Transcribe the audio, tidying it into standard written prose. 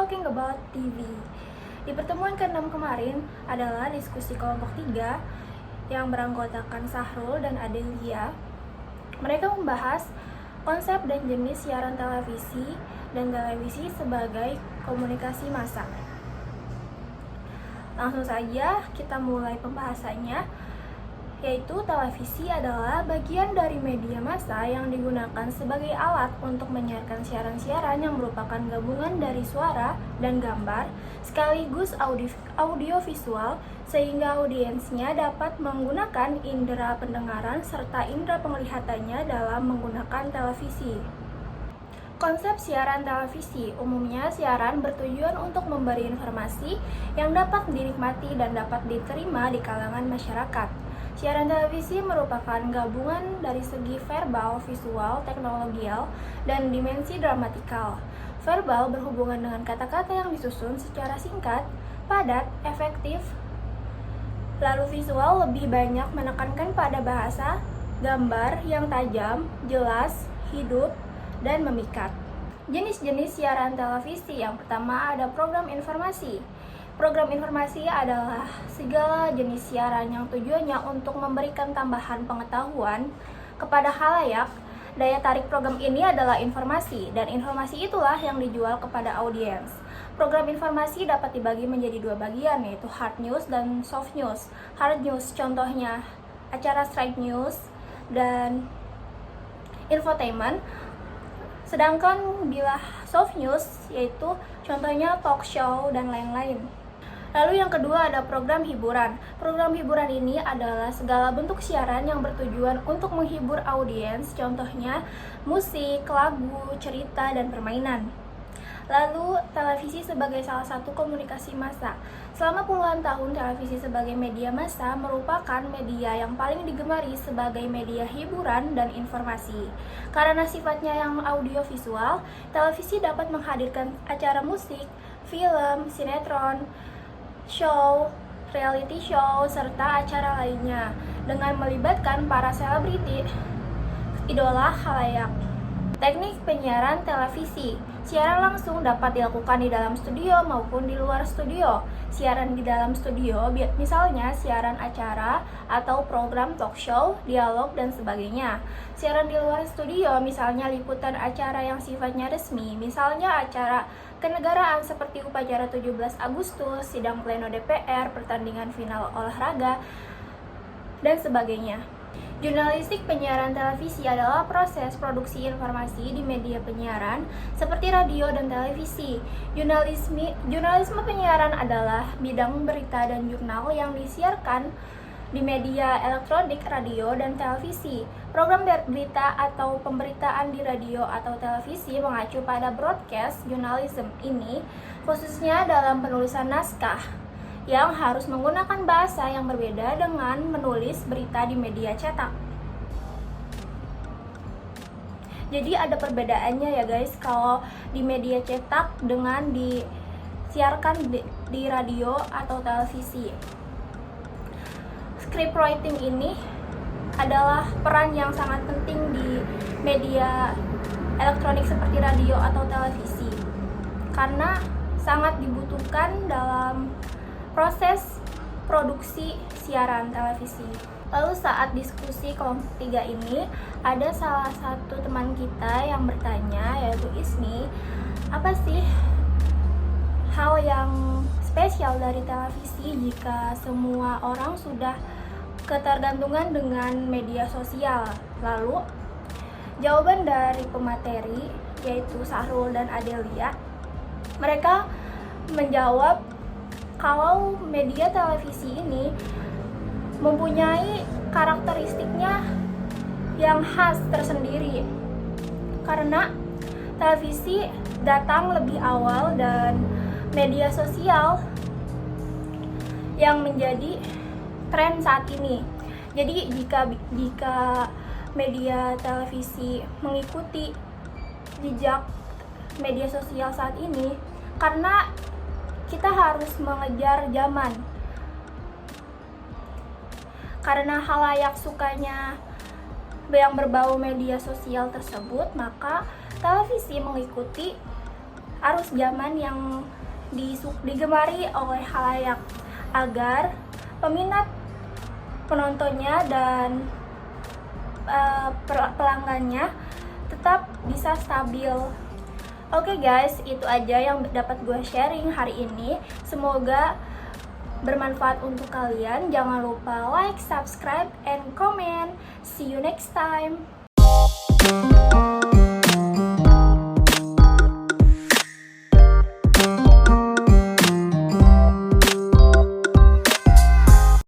talking about TV. Di pertemuan ke-6 kemarin adalah diskusi kelompok 3 yang beranggotakan Sahrul dan Adelia. Mereka membahas konsep dan jenis siaran televisi dan televisi sebagai komunikasi massa. Langsung saja kita mulai pembahasannya, yaitu televisi adalah bagian dari media massa yang digunakan sebagai alat untuk menyiarkan siaran-siaran yang merupakan gabungan dari suara dan gambar sekaligus audiovisual sehingga audiensnya dapat menggunakan indera pendengaran serta indera penglihatannya dalam menggunakan televisi. Konsep siaran televisi, umumnya siaran bertujuan untuk memberi informasi yang dapat dinikmati dan dapat diterima di kalangan masyarakat. Siaran televisi merupakan gabungan dari segi verbal, visual, teknologial, dan dimensi dramatikal. Verbal berhubungan dengan kata-kata yang disusun secara singkat, padat, efektif. Lalu visual lebih banyak menekankan pada bahasa, gambar yang tajam, jelas, hidup, dan memikat. Jenis-jenis siaran televisi yang pertama ada program informasi. Program informasi adalah segala jenis siaran yang tujuannya untuk memberikan tambahan pengetahuan kepada khalayak. Daya tarik program ini adalah informasi, dan informasi itulah yang dijual kepada audiens. Program informasi dapat dibagi menjadi dua bagian, yaitu hard news dan soft news. Hard news contohnya acara straight news dan infotainment. Sedangkan bila soft news yaitu contohnya talk show dan lain-lain. Lalu yang kedua ada program hiburan. Program hiburan ini adalah segala bentuk siaran yang bertujuan untuk menghibur audiens, contohnya musik, lagu, cerita, dan permainan. Lalu televisi sebagai salah satu komunikasi massa. Selama puluhan tahun televisi sebagai media massa merupakan media yang paling digemari sebagai media hiburan dan informasi. Karena sifatnya yang audiovisual, televisi dapat menghadirkan acara musik, film, sinetron, show, reality show, serta acara lainnya dengan melibatkan para selebriti, idola khalayak. Teknik penyiaran televisi. Siaran langsung dapat dilakukan di dalam studio maupun di luar studio. Siaran di dalam studio misalnya siaran acara atau program talk show, dialog, dan sebagainya. Siaran di luar studio misalnya liputan acara yang sifatnya resmi, misalnya acara kenegaraan seperti upacara 17 Agustus, sidang pleno DPR, pertandingan final olahraga, dan sebagainya. Jurnalistik penyiaran televisi adalah proses produksi informasi di media penyiaran seperti radio dan televisi. Jurnalisme penyiaran adalah bidang berita dan jurnal yang disiarkan di media elektronik, radio, dan televisi. Program berita atau pemberitaan di radio atau televisi mengacu pada broadcast journalism ini, khususnya dalam penulisan naskah yang harus menggunakan bahasa yang berbeda dengan menulis berita di media cetak. Jadi ada perbedaannya ya guys, kalau di media cetak dengan disiarkan di radio atau televisi. Script writing ini adalah peran yang sangat penting di media elektronik seperti radio atau televisi, karena sangat dibutuhkan dalam proses produksi siaran televisi. Lalu saat diskusi kelompok 3 ini, ada salah satu teman kita yang bertanya, yaitu Ismi, apa sih hal yang spesial dari televisi jika semua orang sudah ketergantungan dengan media sosial? Lalu jawaban dari pemateri, yaitu Sahrul dan Adelia, mereka menjawab kalau media televisi ini mempunyai karakteristiknya yang khas tersendiri, karena televisi datang lebih awal dan media sosial yang menjadi tren saat ini. Jadi jika media televisi mengikuti jejak media sosial saat ini, karena kita harus mengejar zaman, karena khalayak sukanya yang berbau media sosial tersebut, maka televisi mengikuti arus zaman yang digemari oleh khalayak agar peminat, penontonnya, dan pelanggannya tetap bisa stabil. Oke guys, itu aja yang dapat gue sharing hari ini. Semoga bermanfaat untuk kalian. Jangan lupa like, subscribe, and comment. See you next time.